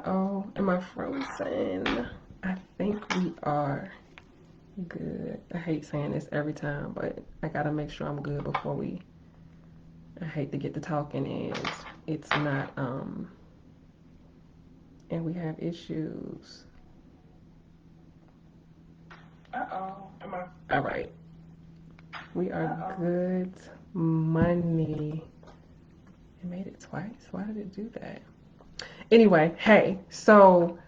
Uh-oh, am I frozen? I think we are good. I hate saying this every time, but I gotta make sure I'm good before we. I hate to get to talking and it's not, and we have issues. Uh-oh. All right, we are good. Money. It made it twice. Why did it do that? Anyway, hey, so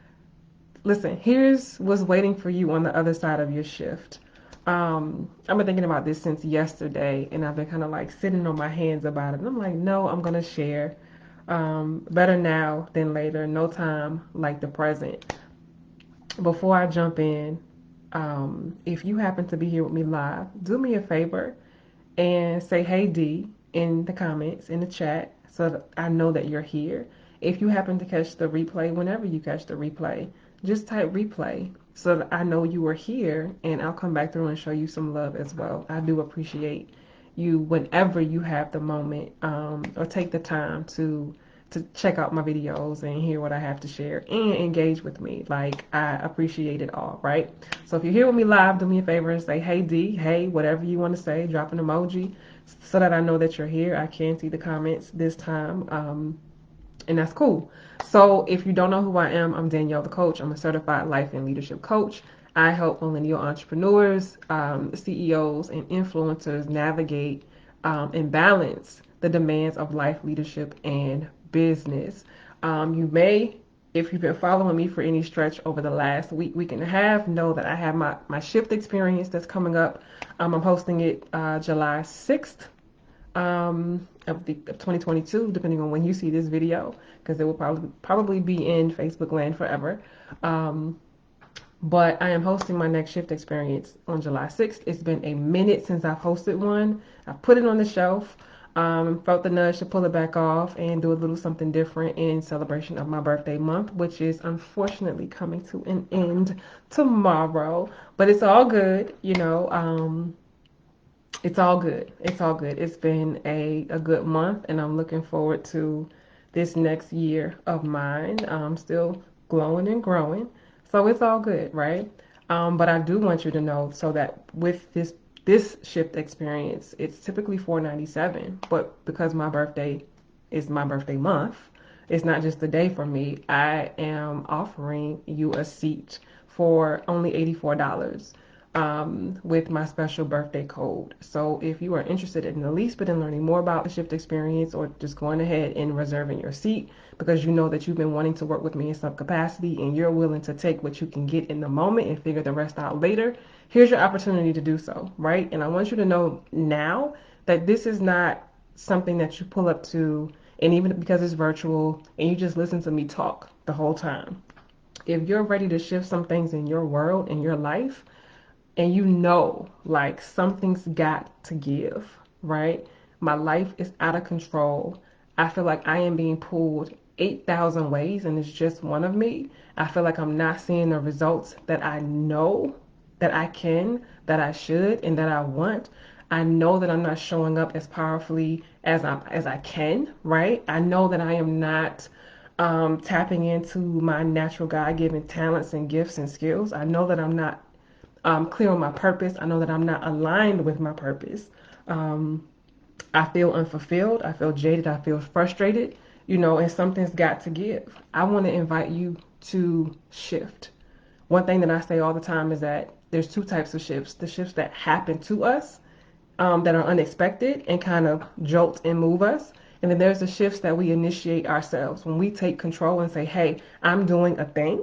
listen, here's what's waiting for you on the other side of your shift. I've been thinking about this since yesterday, and I've been kind of like sitting on my hands about it. And I'm like, no, I'm gonna share. Better now than later. No time like the present. Before I jump in, if you happen to be here with me live, do me a favor and say hey D in the comments in the chat so that I know that you're here. If you happen to catch the replay, whenever you catch the replay, just type replay so that I know you are here and I'll come back through and show you some love as well. I do appreciate you whenever you have the moment or take the time to check out my videos and hear what I have to share and engage with me. Like, I appreciate it all, right? So if you're here with me live, do me a favor and say, hey D, hey, whatever you want to say, drop an emoji so that I know that you're here. I can see the comments this time, and that's cool. So if you don't know who I am, I'm Danielle the Coach. I'm a certified life and leadership coach. I help millennial entrepreneurs, CEOs, and influencers navigate and balance the demands of life, leadership, and business. You may, if you've been following me for any stretch over the last week, week and a half, know that I have my shift experience that's coming up. I'm hosting it July 6th of 2022, depending on when you see this video, because it will probably be in Facebook land forever. Um, but I am hosting my next shift experience on July 6th. It's been a minute since I've hosted one. I put it on the shelf. Felt the nudge to pull it back off and do a little something different in celebration of my birthday month, which is unfortunately coming to an end tomorrow. But it's all good, you know. It's all good. It's all good. It's been a good month, and I'm looking forward to this next year of mine. I'm still glowing and growing, so it's all good, right? But I do want you to know so that with this shift experience, it's typically $497, but because my birthday is my birthday month, it's not just a day for me. I am offering you a seat for only $84 with my special birthday code. So if you are interested in the least bit in learning more about the shift experience or just going ahead and reserving your seat because you know that you've been wanting to work with me in some capacity and you're willing to take what you can get in the moment and figure the rest out later, here's your opportunity to do so, right? And I want you to know now that this is not something that you pull up to and even because it's virtual and you just listen to me talk the whole time. If you're ready to shift some things in your world, in your life, and you know like something's got to give, right? My life is out of control. I feel like I am being pulled 8,000 ways and it's just one of me. I feel like I'm not seeing the results that I know that I can, that I should, and that I want. I know that I'm not showing up as powerfully as I can, right? I know that I am not tapping into my natural God-given talents and gifts and skills. I know that I'm not clear on my purpose. I know that I'm not aligned with my purpose. Um, I feel unfulfilled. I feel jaded. I feel frustrated, you know, and something's got to give. I want to invite you to shift. One thing that I say all the time is that there's two types of shifts: the shifts that happen to us, that are unexpected and kind of jolt and move us. And then there's the shifts that we initiate ourselves when we take control and say, hey, I'm doing a thing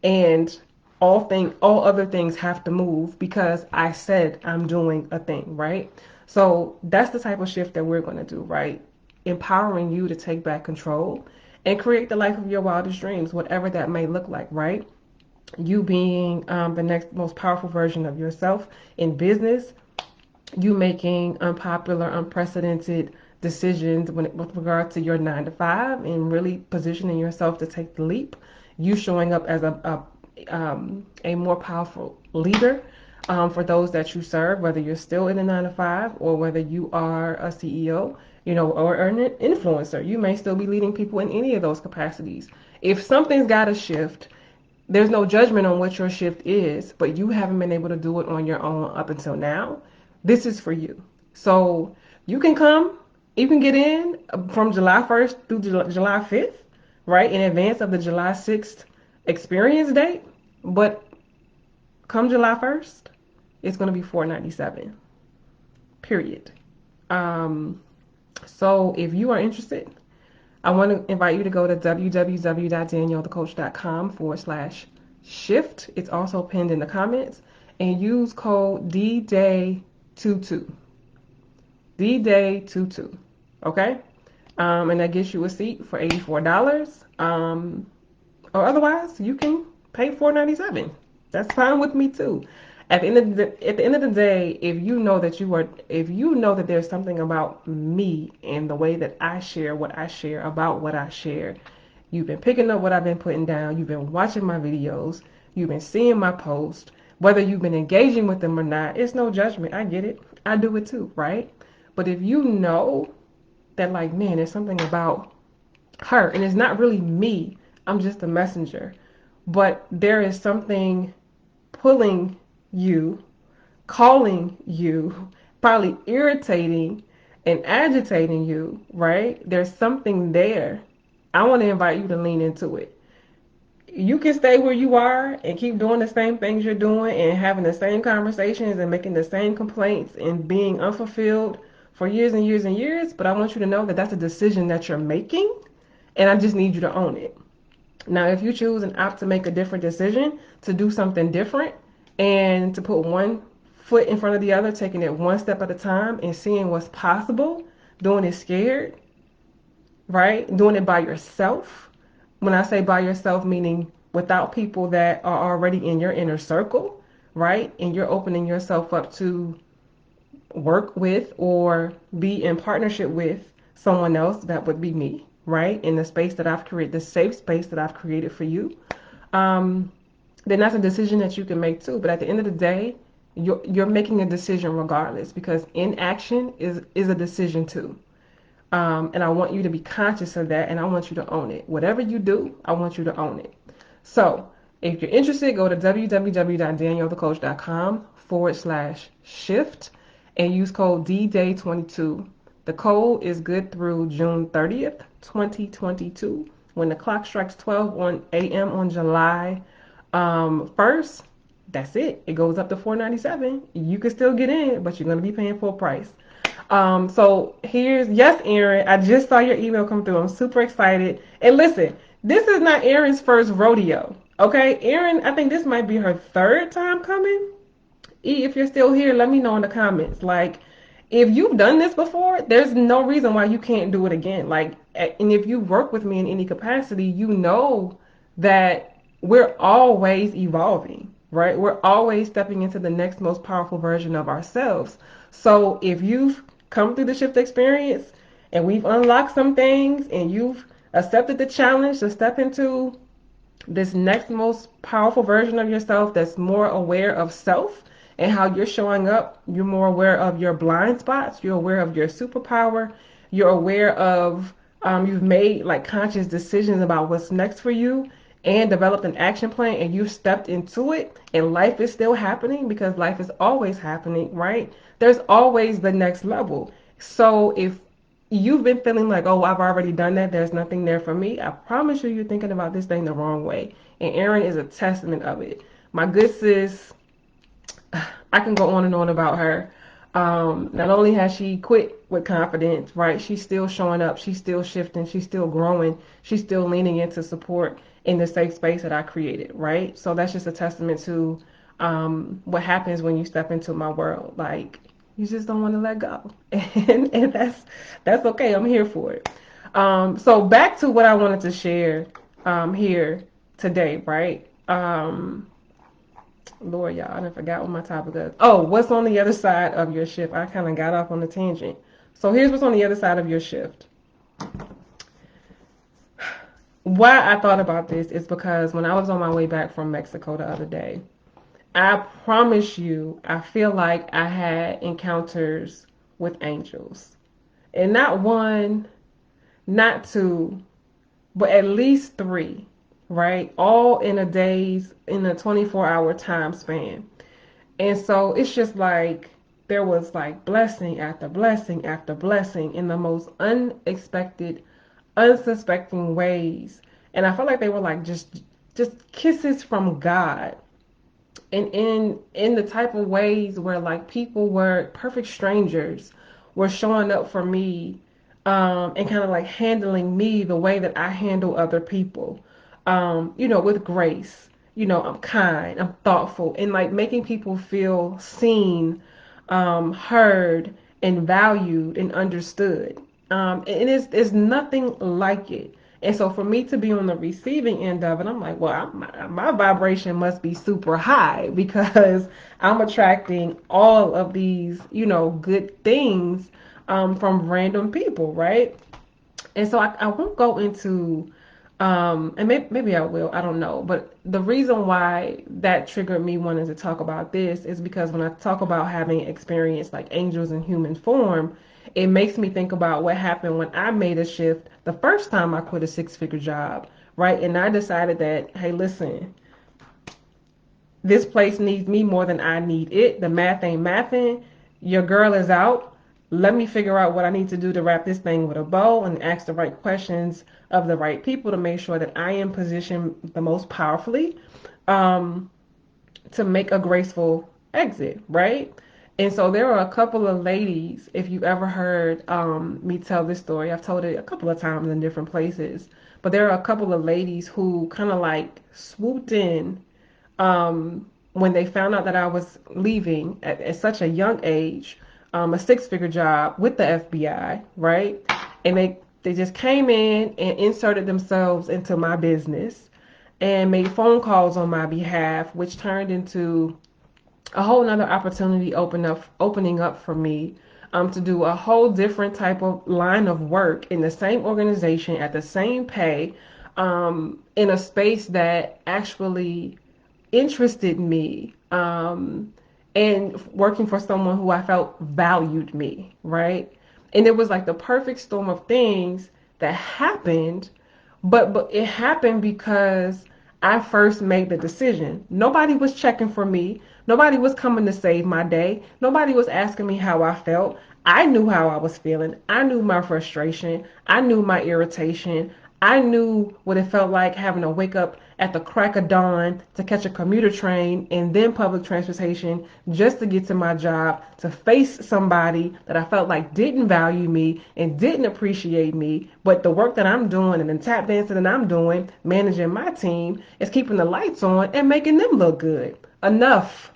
and all other things have to move because I said I'm doing a thing, right? So that's the type of shift that we're going to do, right? Empowering you to take back control and create the life of your wildest dreams, whatever that may look like, right? You being the next most powerful version of yourself in business, you making unpopular, unprecedented decisions with regard to your 9 to 5 and really positioning yourself to take the leap. You showing up as a more powerful leader for those that you serve, whether you're still in a 9 to 5 or whether you are a CEO, you know, or an influencer. You may still be leading people in any of those capacities. If something's got to shift, there's no judgment on what your shift is, but you haven't been able to do it on your own up until now. This is for you. So you can come, you can get in from July 1st through July 5th, right, in advance of the July 6th experience date. But come July 1st, it's going to be $497, period. So if you are interested, I want to invite you to go to www.daniellethecoach.com/shift. It's also pinned in the comments, and use code DDAY22. DDAY22. Okay? And that gets you a seat for $84. Or otherwise, you can pay $497. That's fine with me too. At the end of the day, if you know that there's something about me and the way that I share what I share about what I share, you've been picking up what I've been putting down, you've been watching my videos, you've been seeing my posts, whether you've been engaging with them or not, it's no judgment. I get it. I do it too, right? But if you know that, like, man, there's something about her, and it's not really me, I'm just a messenger, but there is something pulling you, calling you, probably irritating and agitating you, right? There's something there. I want to invite you to lean into it. You can stay where you are and keep doing the same things you're doing and having the same conversations and making the same complaints and being unfulfilled for years and years and years, but I want you to know that that's a decision that you're making, and I just need you to own it. Now, if you choose and opt to make a different decision, to do something different, and to put one foot in front of the other, taking it one step at a time and seeing what's possible, doing it scared, right? Doing it by yourself. When I say by yourself, meaning without people that are already in your inner circle, right? And you're opening yourself up to work with or be in partnership with someone else, that would be me, right? In the space that I've created, the safe space that I've created for you. Then that's a decision that you can make too. But at the end of the day, you're making a decision regardless, because inaction is a decision too. And I want you to be conscious of that, and I want you to own it. Whatever you do, I want you to own it. So if you're interested, go to www.daniellethecoach.com/shift and use code DDAY22. The code is good through June 30th, 2022. When the clock strikes 12 a.m. on July 1st, that's it. It goes up to $497. You can still get in, but you're going to be paying full price. So yes, Erin, I just saw your email come through. I'm super excited. And listen, this is not Erin's first rodeo. Okay, Erin, I think this might be her third time coming. If you're still here, let me know in the comments. Like, if you've done this before, there's no reason why you can't do it again. Like, and if you work with me in any capacity, you know that we're always evolving, right? We're always stepping into the next most powerful version of ourselves. So if you've come through the shift experience and we've unlocked some things and you've accepted the challenge to step into this next most powerful version of yourself that's more aware of self and how you're showing up, you're more aware of your blind spots, you're aware of your superpower, you're aware of, you've made like conscious decisions about what's next for you and developed an action plan, and you've stepped into it, and life is still happening, because life is always happening, right? There's always the next level. So if you've been feeling like, oh, I've already done that, there's nothing there for me, I promise you, you're thinking about this thing the wrong way. And Erin is a testament of it. My good sis, I can go on and on about her. Not only has she quit with confidence, right? She's still showing up. She's still shifting. She's still growing. She's still leaning into support in the safe space that I created, right? So that's just a testament to what happens when you step into my world. Like, you just don't want to let go, and that's okay. I'm here for it. So back to what I wanted to share here today, right? Lord, y'all, I done forgot what my topic is. Oh, what's on the other side of your shift? I kind of got off on a tangent. So here's what's on the other side of your shift. Why I thought about this is because when I was on my way back from Mexico the other day, I promise you, I feel like I had encounters with angels. And not one, not two, but at least three. right? All in a 24-hour time span. And so it's just like there was like blessing after blessing after blessing in the most unexpected, unsuspecting ways. And I felt like they were like just kisses from God. And in the type of ways where like people were perfect strangers were showing up for me, and kind of like handling me the way that I handle other people, with grace. I'm kind, I'm thoughtful, and like making people feel seen, heard, and valued and understood. And it's nothing like it. And so for me to be on the receiving end of it, I'm like, well, my vibration must be super high because I'm attracting all of these, good things, from random people, right? And so I won't go into, and maybe I will, I don't know. But the reason why that triggered me wanting to talk about this is because when I talk about having experienced like angels in human form, it makes me think about what happened when I made a shift the first time I quit a six-figure job, right? And I decided that, hey, listen, this place needs me more than I need it. The math ain't mathing. Your girl is out. Let me figure out what I need to do to wrap this thing with a bow and ask the right questions of the right people to make sure that I am positioned the most powerfully, um, to make a graceful exit, right? And so there are a couple of ladies, if you ever heard, me tell this story, I've told it a couple of times in different places, but there are a couple of ladies who kind of like swooped in, when they found out that I was leaving at such a young age, a six-figure job with the FBI, right? And they just came in and inserted themselves into my business and made phone calls on my behalf, which turned into a whole nother opportunity opening up for me, to do a whole different type of line of work in the same organization at the same pay, in a space that actually interested me, and working for someone who I felt valued me, right? And it was like the perfect storm of things that happened, but it happened because I first made the decision. Nobody was checking for me. Nobody was coming to save my day. Nobody was asking me how I felt. I knew how I was feeling. I knew my frustration. I knew my irritation. I knew what it felt like having to wake up at the crack of dawn to catch a commuter train and then public transportation just to get to my job, to face somebody that I felt like didn't value me and didn't appreciate me. But the work that I'm doing and the tap dancing that I'm doing, managing my team, is keeping the lights on and making them look good. Enough,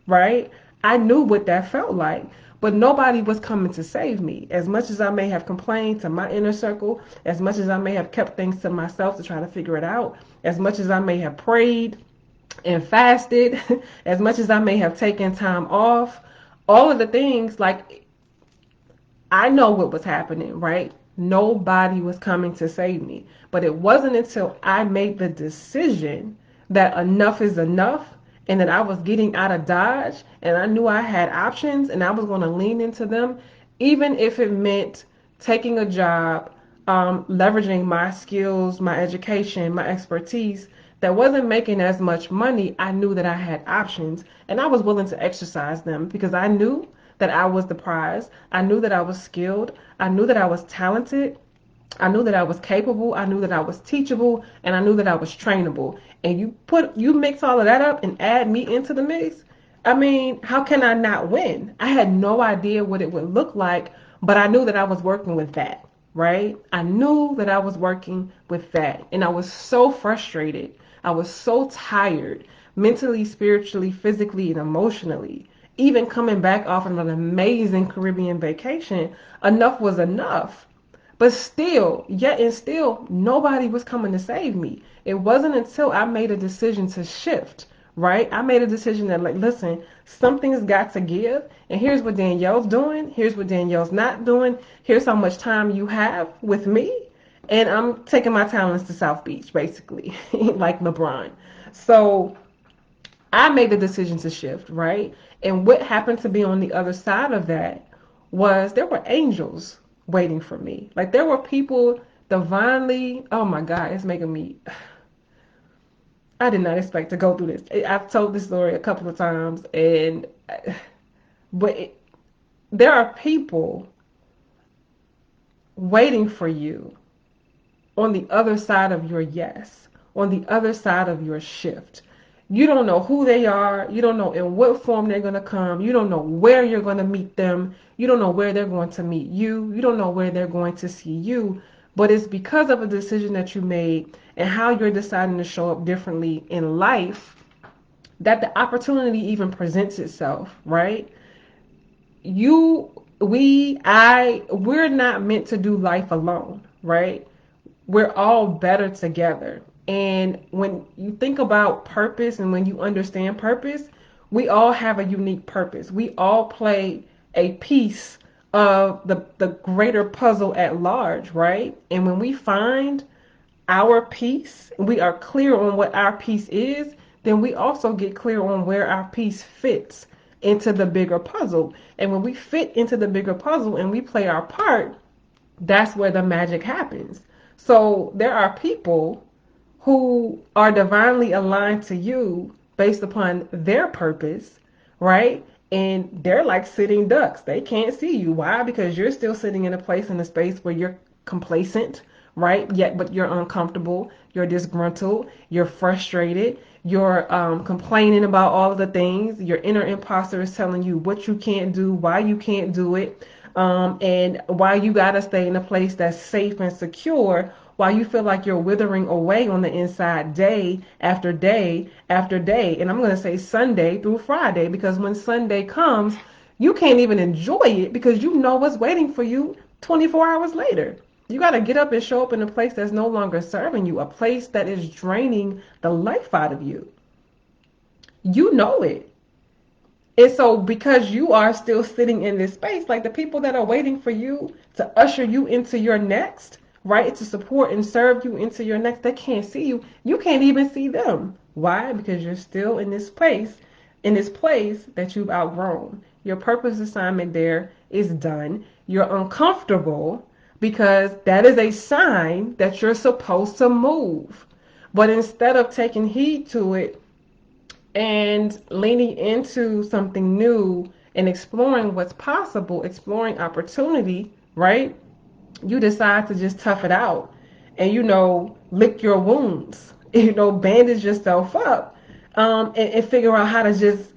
right? I knew what that felt like, but nobody was coming to save me. As much as I may have complained to my inner circle, as much as I may have kept things to myself to try to figure it out, as much as I may have prayed and fasted, as much as I may have taken time off, all of the things, like, I know what was happening, right? Nobody was coming to save me. But it wasn't until I made the decision that enough is enough and that I was getting out of Dodge and I knew I had options and I was going to lean into them, even if it meant taking a job, leveraging my skills, my education, my expertise that wasn't making as much money. I knew that I had options and I was willing to exercise them because I knew that I was the prize. I knew that I was skilled. I knew that I was talented. I knew that I was capable. I knew that I was teachable, and I knew that I was trainable. And you mix all of that up and add me into the mix. I mean, how can I not win? I had no idea what it would look like, but I knew that I was working with that, right? I knew that I was working with that. And I was so frustrated. I was so tired, mentally, spiritually, physically, and emotionally. Even coming back off of an amazing Caribbean vacation, enough was enough. But still, yet and still, nobody was coming to save me. It wasn't until I made a decision to shift, right? I made a decision that, like, listen, something's got to give. And here's what Danielle's doing. Here's what Danielle's not doing. Here's how much time you have with me. And I'm taking my talents to South Beach, basically, like LeBron. So I made the decision to shift, right? And what happened to be on the other side of that was there were angels waiting for me. Like there were people Divinely, oh my God, it's making me, I did not expect to go through this. I've told this story a couple of times, and, but there are people waiting for you on the other side of your yes, on the other side of your shift. You don't know who they are. You don't know in what form they're going to come. You don't know where you're going to meet them. You don't know where they're going to meet you. You don't know where they're going to see you. But it's because of a decision that you made and how you're deciding to show up differently in life that the opportunity even presents itself, right? You, we're not meant to do life alone, right? We're all better together. And when you think about purpose and when you understand purpose, we all have a unique purpose. We all play a piece of the greater puzzle at large, right? And when we find our piece, we are clear on what our piece is, then we also get clear on where our piece fits into the bigger puzzle. And when we fit into the bigger puzzle and we play our part, that's where the magic happens. So there are people who are divinely aligned to you based upon their purpose, right? And they're like sitting ducks. They can't see you. Why? Because you're still sitting in a place in a space where you're complacent, right? Yet, but you're uncomfortable, you're disgruntled, you're frustrated, you're complaining about all of the things. Your inner imposter is telling you what you can't do, why you can't do it, and why you gotta stay in a place that's safe and secure while you feel like you're withering away on the inside day after day after day. And I'm going to say Sunday through Friday, because when Sunday comes, you can't even enjoy it because you know what's waiting for you 24 hours later. You got to get up and show up in a place that's no longer serving you, a place that is draining the life out of you. You know it. And so, because you are still sitting in this space, like the people that are waiting for you to usher you into your next, right? To support and serve you into your next, they can't see you. You can't even see them. Why? Because you're still in this place that you've outgrown. Your purpose assignment there is done. You're uncomfortable because that is a sign that you're supposed to move. But instead of taking heed to it, and leaning into something new and exploring what's possible, exploring opportunity, right? You decide to just tough it out and, lick your wounds, bandage yourself up, and figure out how to just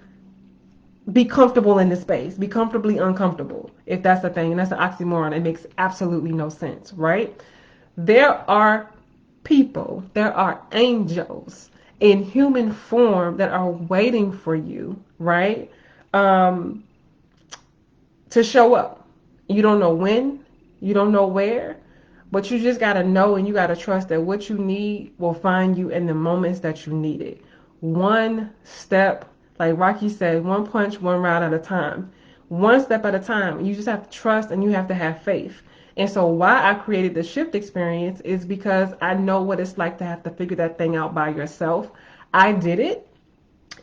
be comfortable in the space, be comfortably uncomfortable, if that's a thing. And that's an oxymoron. It makes absolutely no sense, right? There are people, there are angels in human form that are waiting for you, right? Um, to show up. You don't know when, you don't know where, but you just got to know and you got to trust that what you need will find you in the moments that you need it. One step, like Rocky said, one punch, one round at a time. One step at a time. You just have to trust and you have to have faith. And so why I created the shift experience is because I know what it's like to have to figure that thing out by yourself. I did it,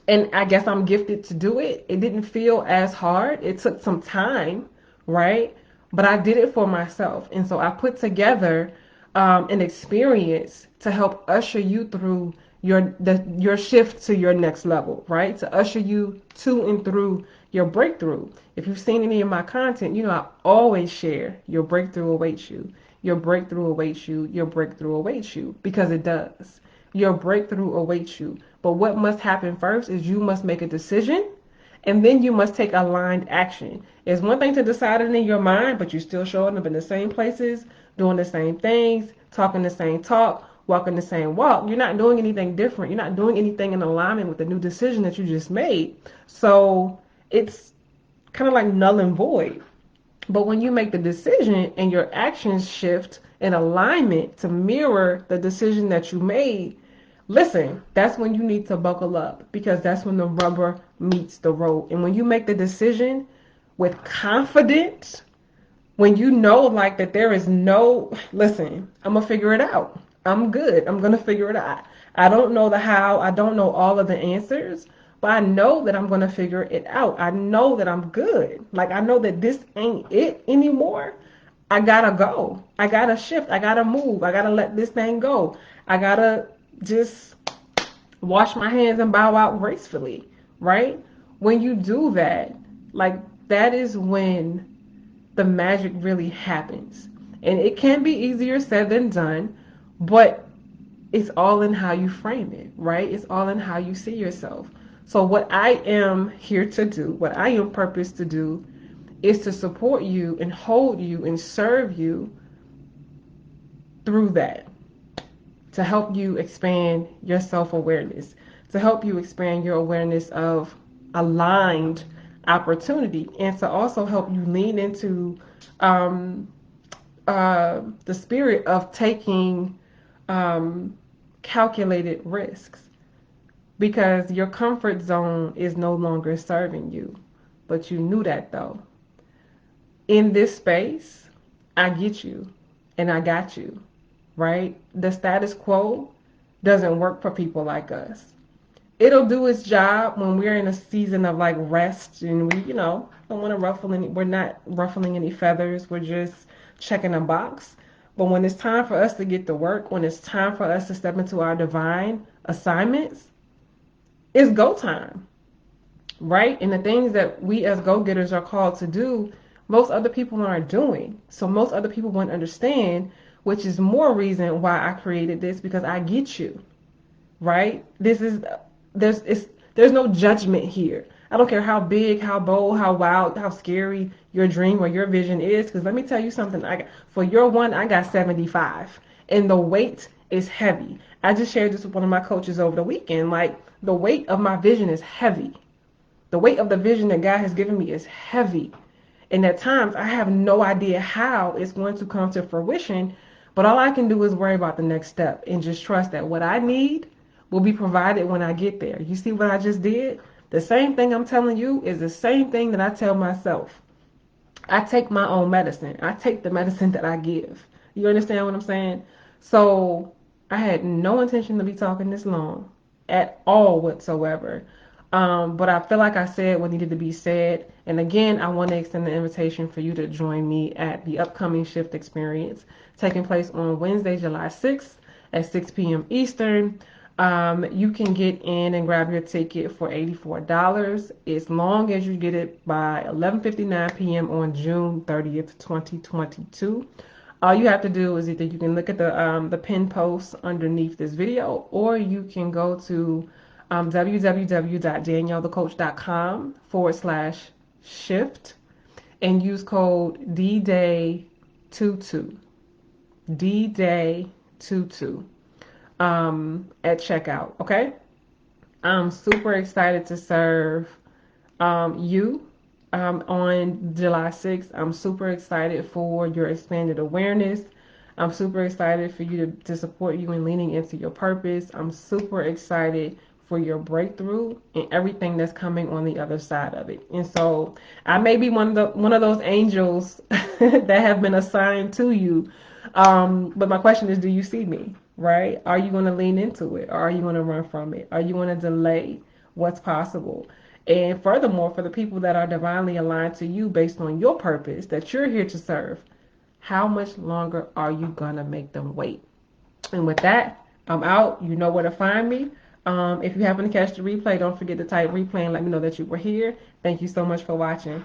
and I guess I'm gifted to do it. It didn't feel as hard. It took some time, right? But I did it for myself. And so I put together an experience to help usher you through your shift to your next level, right? To usher you to and through your breakthrough. If you've seen any of my content, I always share your breakthrough awaits you. Your breakthrough awaits you. Your breakthrough awaits you, because it does. Your breakthrough awaits you. But what must happen first is you must make a decision, and then you must take aligned action. It's one thing to decide it in your mind, but you're still showing up in the same places, doing the same things, talking the same talk, walking the same walk. You're not doing anything different. You're not doing anything in alignment with the new decision that you just made. So it's kind of like null and void. But when you make the decision and your actions shift in alignment to mirror the decision that you made, listen, that's when you need to buckle up, because that's when the rubber meets the road. And when you make the decision with confidence, when you know like that there is no, listen, I'm going to figure it out. I'm good. I'm going to figure it out. I don't know the how. I don't know all of the answers, but I know that I'm going to figure it out. I know that I'm good. Like, I know that this ain't it anymore. I gotta go. I gotta shift. I gotta move. I gotta let this thing go. I gotta just wash my hands and bow out gracefully, right? When you do that, like that is when the magic really happens. And it can be easier said than done, but it's all in how you frame it, right? It's all in how you see yourself. So, what I am here to do, what I am purposed to do, is to support you and hold you and serve you through that, to help you expand your self awareness, to help you expand your awareness of aligned opportunity, and to also help you lean into um, the spirit of taking um, calculated risks, because your comfort zone is no longer serving you. But you knew that though. In this space, I get you and I got you, right? The status quo doesn't work for people like us. It'll do its job when we're in a season of like rest and we, don't want to ruffle any, we're not ruffling any feathers. We're just checking a box. But when it's time for us to get to work, when it's time for us to step into our divine assignments, it's go time, right? And the things that we as go-getters are called to do, most other people aren't doing. So most other people won't understand, which is more reason why I created this, because I get you, right? There's no judgment here. I don't care how big, how bold, how wild, how scary your dream or your vision is, because let me tell you something. For your one, I got 75, and the weight is heavy. I just shared this with one of my coaches over the weekend. Like, the weight of my vision is heavy. The weight of the vision that God has given me is heavy. And at times I have no idea how it's going to come to fruition, but all I can do is worry about the next step and just trust that what I need will be provided when I get there. You see what I just did? The same thing I'm telling you is the same thing that I tell myself. I take my own medicine. I take the medicine that I give. You understand what I'm saying? So I had no intention to be talking this long at all whatsoever. But I feel like I said what needed to be said. And again, I want to extend the invitation for you to join me at the upcoming Shift Experience taking place on Wednesday, July 6th at 6 p.m. Eastern. You can get in and grab your ticket for $84 as long as you get it by 11:59 p.m. on June 30th, 2022. All you have to do is either you can look at the pin post underneath this video, or you can go to www.daniellethecoach.com/shift and use code DDAY22. DDAY22 at checkout. Okay, I'm super excited to serve you on July 6th. I'm super excited for your expanded awareness. I'm super excited for you to support you in leaning into your purpose. I'm super excited for your breakthrough and everything that's coming on the other side of it. And so I may be one of those angels that have been assigned to you. But my question is, do you see me? Right? Are you going to lean into it, or are you going to run from it? Are you going to delay what's possible? And furthermore, for the people that are divinely aligned to you based on your purpose that you're here to serve, how much longer are you gonna make them wait? And with that, I'm out. You know where to find me. If you happen to catch the replay, don't forget to type replay and let me know that you were here. Thank you so much for watching.